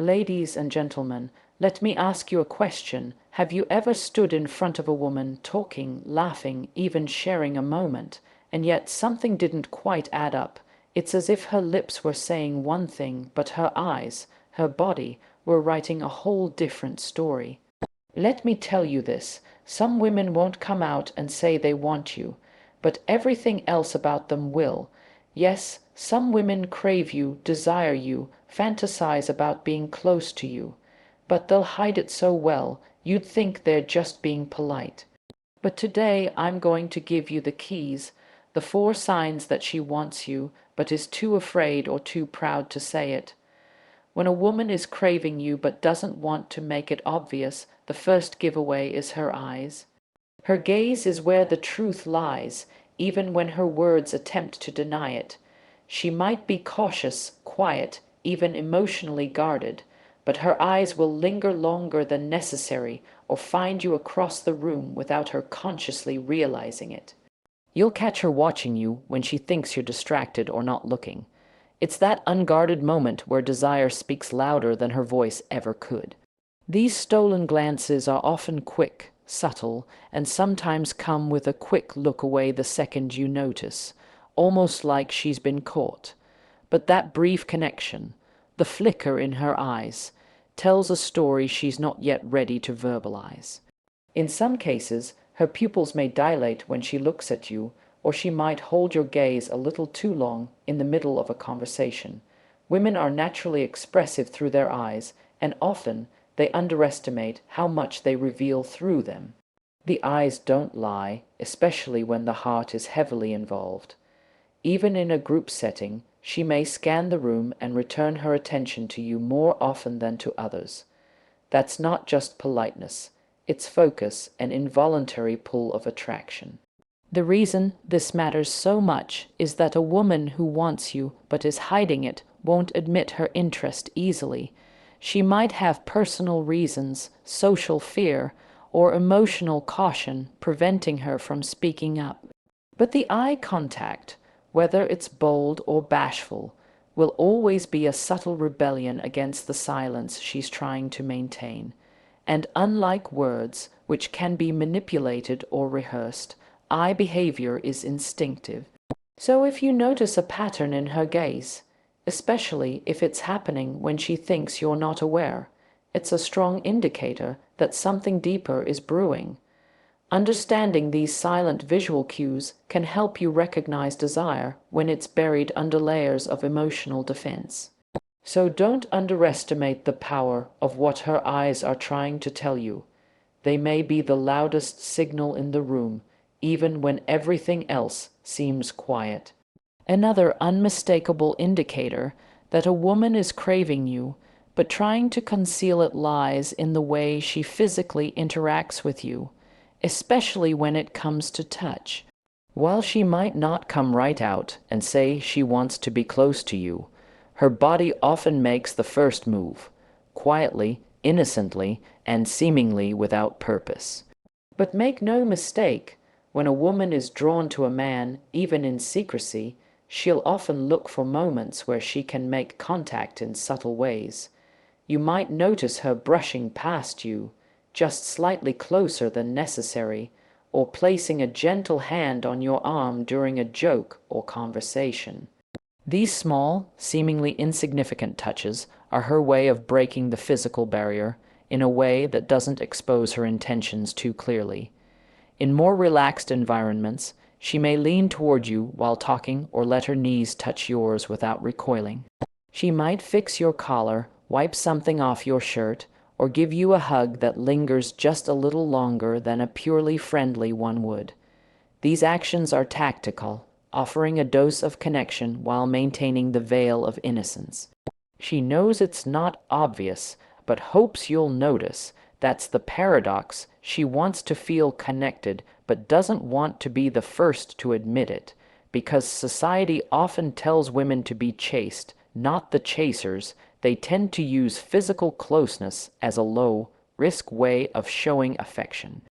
Ladies and gentlemen, let me ask you a question. Have you ever stood in front of a woman, talking, laughing, even sharing a moment, and yet something didn't quite add up? It's as if her lips were saying one thing, but her eyes, her body, were writing a whole different story. Let me tell you this, some women won't come out and say they want you, but everything else about them will. Yes, some women crave you, desire you, fantasize about being close to you, but they'll hide it so well, you'd think they're just being polite. But today I'm going to give you the keys, the 4 signs that she wants you, but is too afraid or too proud to say it. When a woman is craving you but doesn't want to make it obvious, the first giveaway is her eyes. Her gaze is where the truth lies, even when her words attempt to deny it. She might be cautious, quiet, even emotionally guarded, but her eyes will linger longer than necessary or find you across the room without her consciously realizing it. You'll catch her watching you when she thinks you're distracted or not looking. It's that unguarded moment where desire speaks louder than her voice ever could. These stolen glances are often quick, subtle, and sometimes come with a quick look away the second you notice, almost like she's been caught. But that brief connection, the flicker in her eyes, tells a story she's not yet ready to verbalize. In some cases, her pupils may dilate when she looks at you, or she might hold your gaze a little too long in the middle of a conversation. Women are naturally expressive through their eyes, and often they underestimate how much they reveal through them. The eyes don't lie, especially when the heart is heavily involved. Even in a group setting, she may scan the room and return her attention to you more often than to others. That's not just politeness, it's focus and involuntary pull of attraction. The reason this matters so much is that a woman who wants you but is hiding it won't admit her interest easily. She might have personal reasons, social fear, or emotional caution preventing her from speaking up. But the eye contact, whether it's bold or bashful, will always be a subtle rebellion against the silence she's trying to maintain. And unlike words, which can be manipulated or rehearsed, eye behavior is instinctive. So if you notice a pattern in her gaze, especially if it's happening when she thinks you're not aware, it's a strong indicator that something deeper is brewing. Understanding these silent visual cues can help you recognize desire when it's buried under layers of emotional defense. So don't underestimate the power of what her eyes are trying to tell you. They may be the loudest signal in the room, even when everything else seems quiet. Another unmistakable indicator that a woman is craving you, but trying to conceal it lies in the way she physically interacts with you, especially when it comes to touch. While she might not come right out and say she wants to be close to you, her body often makes the first move, quietly, innocently, and seemingly without purpose. But make no mistake, when a woman is drawn to a man, even in secrecy, she'll often look for moments where she can make contact in subtle ways. You might notice her brushing past you, just slightly closer than necessary, or placing a gentle hand on your arm during a joke or conversation. These small, seemingly insignificant touches are her way of breaking the physical barrier in a way that doesn't expose her intentions too clearly. In more relaxed environments, she may lean toward you while talking or let her knees touch yours without recoiling. She might fix your collar, wipe something off your shirt, or give you a hug that lingers just a little longer than a purely friendly one would. These actions are tactical, offering a dose of connection while maintaining the veil of innocence. She knows it's not obvious, but hopes you'll notice. That's the paradox. She wants to feel connected, but doesn't want to be the first to admit it, because society often tells women to be chaste, not the chasers. They tend to use physical closeness as a low-risk way of showing affection.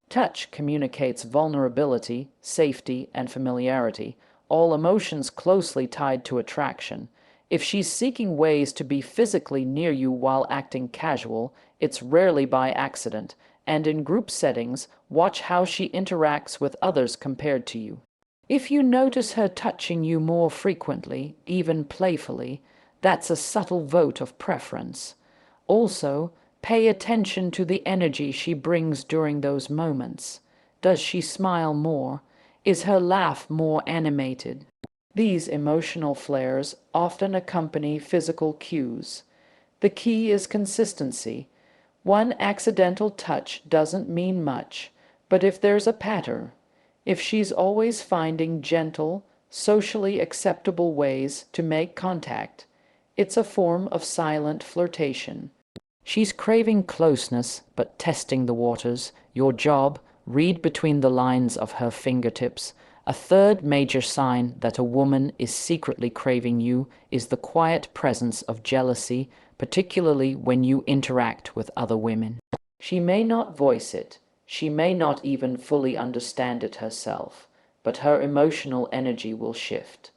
Touch communicates vulnerability, safety, and familiarity, all emotions closely tied to attraction. If she's seeking ways to be physically near you while acting casual, it's rarely by accident, and in group settings, watch how she interacts with others compared to you. If you notice her touching you more frequently, even playfully, that's a subtle vote of preference. Also, pay attention to the energy she brings during those moments. Does she smile more? Is her laugh more animated? These emotional flares often accompany physical cues. The key is consistency. One accidental touch doesn't mean much, but if there's a pattern, if she's always finding gentle, socially acceptable ways to make contact, it's a form of silent flirtation. She's craving closeness, but testing the waters. Your job, read between the lines of her fingertips. A third major sign that a woman is secretly craving you is the quiet presence of jealousy, particularly when you interact with other women. She may not voice it, she may not even fully understand it herself, but her emotional energy will shift.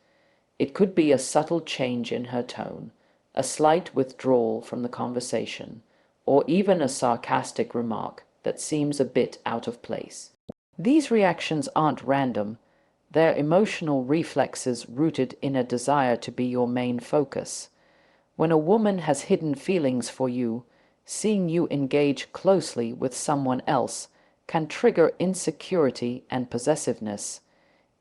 It could be a subtle change in her tone, a slight withdrawal from the conversation, or even a sarcastic remark that seems a bit out of place. These reactions aren't random, they're emotional reflexes rooted in a desire to be your main focus. When a woman has hidden feelings for you, seeing you engage closely with someone else can trigger insecurity and possessiveness,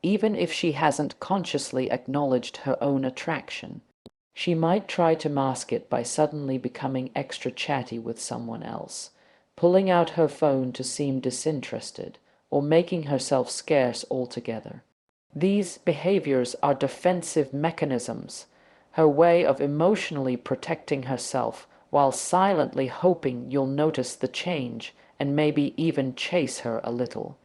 even if she hasn't consciously acknowledged her own attraction. She might try to mask it by suddenly becoming extra chatty with someone else, pulling out her phone to seem disinterested, or making herself scarce altogether. These behaviors are defensive mechanisms, her way of emotionally protecting herself while silently hoping you'll notice the change and maybe even chase her a little.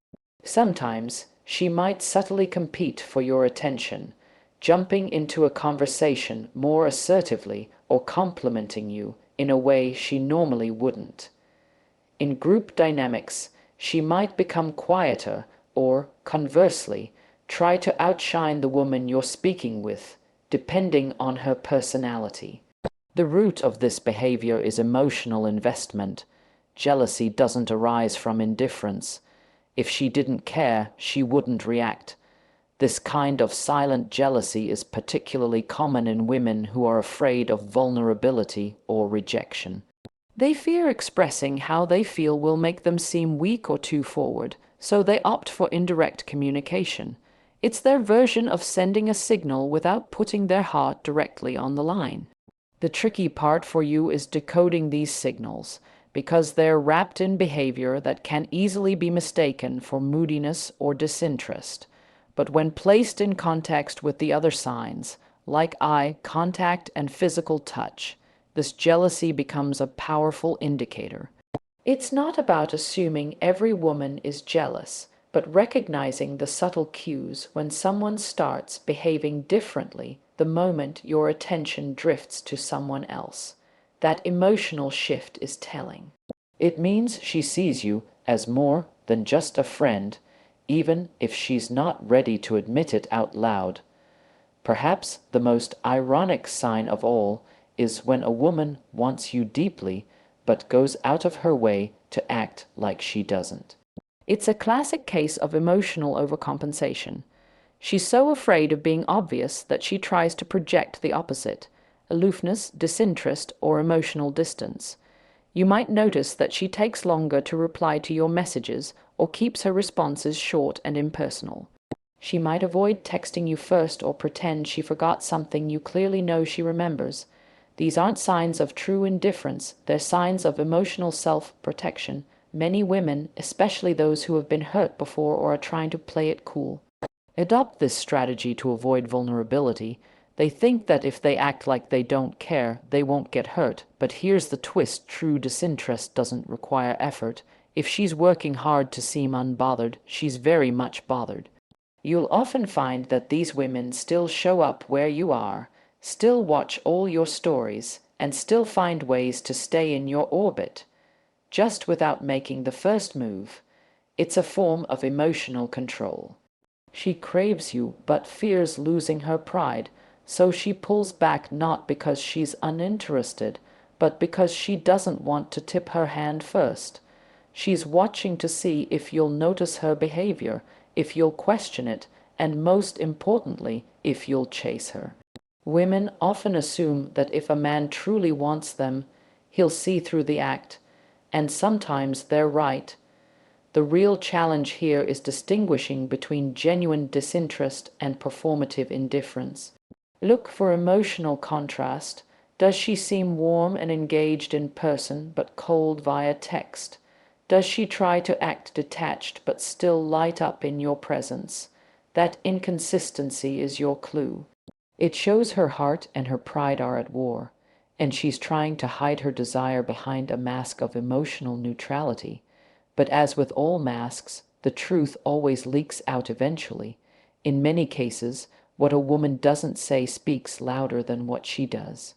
Sometimes she might subtly compete for your attention, jumping into a conversation more assertively or complimenting you in a way she normally wouldn't. In group dynamics, she might become quieter or, conversely, try to outshine the woman you're speaking with, depending on her personality. The root of this behavior is emotional investment. Jealousy doesn't arise from indifference. If she didn't care, she wouldn't react. This kind of silent jealousy is particularly common in women who are afraid of vulnerability or rejection. They fear expressing how they feel will make them seem weak or too forward, so they opt for indirect communication. It's their version of sending a signal without putting their heart directly on the line. The tricky part for you is decoding these signals, because they're wrapped in behavior that can easily be mistaken for moodiness or disinterest. But when placed in context with the other signs, like eye contact and physical touch, this jealousy becomes a powerful indicator. It's not about assuming every woman is jealous, but recognizing the subtle cues when someone starts behaving differently the moment your attention drifts to someone else. That emotional shift is telling. It means she sees you as more than just a friend, even if she's not ready to admit it out loud. Perhaps the most ironic sign of all is when a woman wants you deeply, but goes out of her way to act like she doesn't. It's a classic case of emotional overcompensation. She's so afraid of being obvious that she tries to project the opposite: aloofness, disinterest, or emotional distance. You might notice that she takes longer to reply to your messages or keeps her responses short and impersonal. She might avoid texting you first or pretend she forgot something you clearly know she remembers. These aren't signs of true indifference, they're signs of emotional self-protection. Many women, especially those who have been hurt before or are trying to play it cool, adopt this strategy to avoid vulnerability. They think that if they act like they don't care, they won't get hurt. But here's the twist: true disinterest doesn't require effort. If she's working hard to seem unbothered, she's very much bothered. You'll often find that these women still show up where you are, still watch all your stories, and still find ways to stay in your orbit, just without making the first move. It's a form of emotional control. She craves you but fears losing her pride, So she pulls back not because she's uninterested, but because she doesn't want to tip her hand first. She's watching to see if you'll notice her behavior, if you'll question it, and most importantly, if you'll chase her. Women often assume that if a man truly wants them, he'll see through the act, and sometimes they're right. The real challenge here is distinguishing between genuine disinterest and performative indifference. Look for emotional contrast. Does she seem warm and engaged in person but cold via text? Does she try to act detached but still light up in your presence? That inconsistency is your clue. It shows her heart and her pride are at war, and she's trying to hide her desire behind a mask of emotional neutrality. But as with all masks, the truth always leaks out eventually. In many cases, what a woman doesn't say speaks louder than what she does.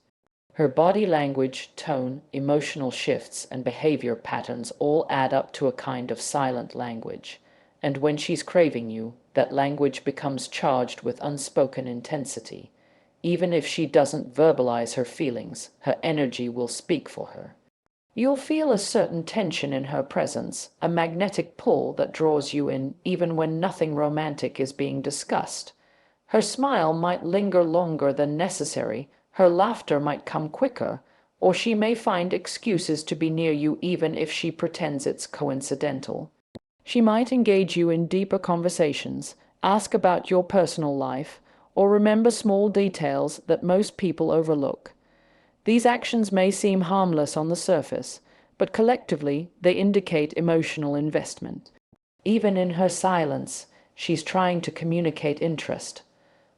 Her body language, tone, emotional shifts, and behavior patterns all add up to a kind of silent language. And when she's craving you, that language becomes charged with unspoken intensity. Even if she doesn't verbalize her feelings, her energy will speak for her. You'll feel a certain tension in her presence, a magnetic pull that draws you in even when nothing romantic is being discussed. Her smile might linger longer than necessary, her laughter might come quicker, or she may find excuses to be near you even if she pretends it's coincidental. She might engage you in deeper conversations, ask about your personal life, or remember small details that most people overlook. These actions may seem harmless on the surface, but collectively they indicate emotional investment. Even in her silence, she's trying to communicate interest,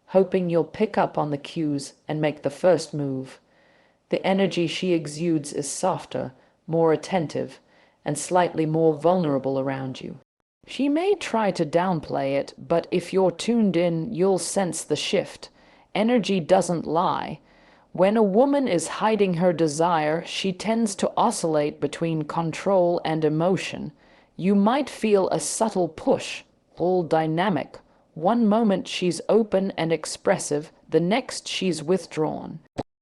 hoping you'll pick up on the cues and make the first move. The energy she exudes is softer, more attentive, and slightly more vulnerable around you. She may try to downplay it, but if you're tuned in, you'll sense the shift. Energy doesn't lie. When a woman is hiding her desire, she tends to oscillate between control and emotion. You might feel a subtle push, all dynamic. One moment she's open and expressive, the next she's withdrawn.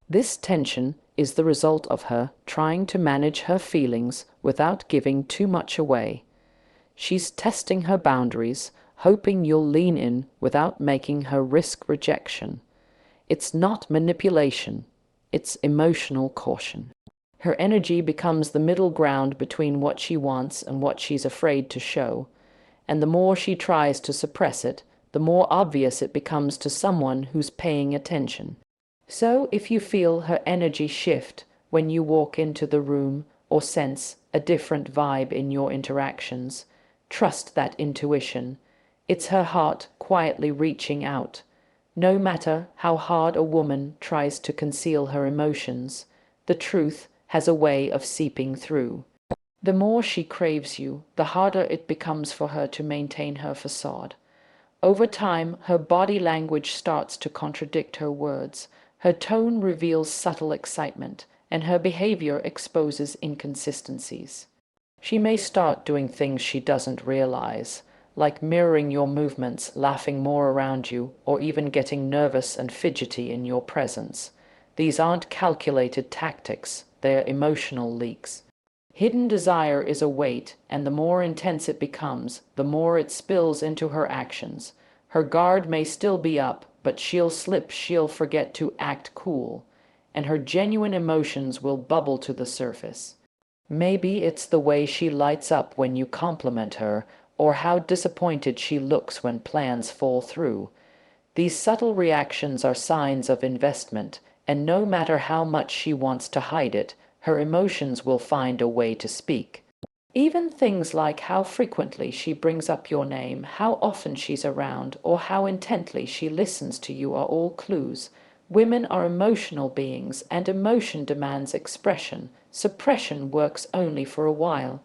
This tension is the result of her trying to manage her feelings without giving too much away. She's testing her boundaries, hoping you'll lean in without making her risk rejection. It's not manipulation, it's emotional caution. Her energy becomes the middle ground between what she wants and what she's afraid to show, and the more she tries to suppress it, the more obvious it becomes to someone who's paying attention. So if you feel her energy shift when you walk into the room or sense a different vibe in your interactions, trust that intuition. It's her heart quietly reaching out. No matter how hard a woman tries to conceal her emotions, the truth has a way of seeping through. The more she craves you, the harder it becomes for her to maintain her facade. Over time, her body language starts to contradict her words, her tone reveals subtle excitement, and her behavior exposes inconsistencies. She may start doing things she doesn't realize, like mirroring your movements, laughing more around you, or even getting nervous and fidgety in your presence. These aren't calculated tactics, they're emotional leaks. Hidden desire is a weight, and the more intense it becomes, the more it spills into her actions. Her guard may still be up, but she'll slip, she'll forget to act cool, and her genuine emotions will bubble to the surface. Maybe it's the way she lights up when you compliment her, or how disappointed she looks when plans fall through. These subtle reactions are signs of investment, and no matter how much she wants to hide it, her emotions will find a way to speak. Even things like how frequently she brings up your name, how often she's around, or how intently she listens to you are all clues. Women are emotional beings, and emotion demands expression. Suppression works only for a while.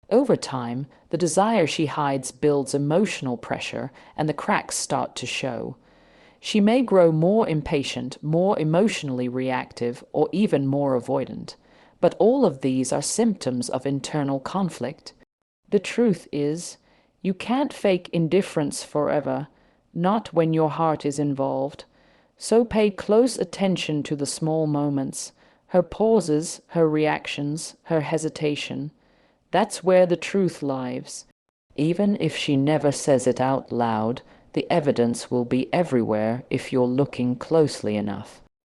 Over time, the desire she hides builds emotional pressure, and the cracks start to show. She may grow more impatient, more emotionally reactive, or even more avoidant. But all of these are symptoms of internal conflict. The truth is, you can't fake indifference forever, not when your heart is involved. So pay close attention to the small moments, her pauses, her reactions, her hesitation. That's where the truth lies. Even if she never says it out loud, the evidence will be everywhere if you're looking closely enough.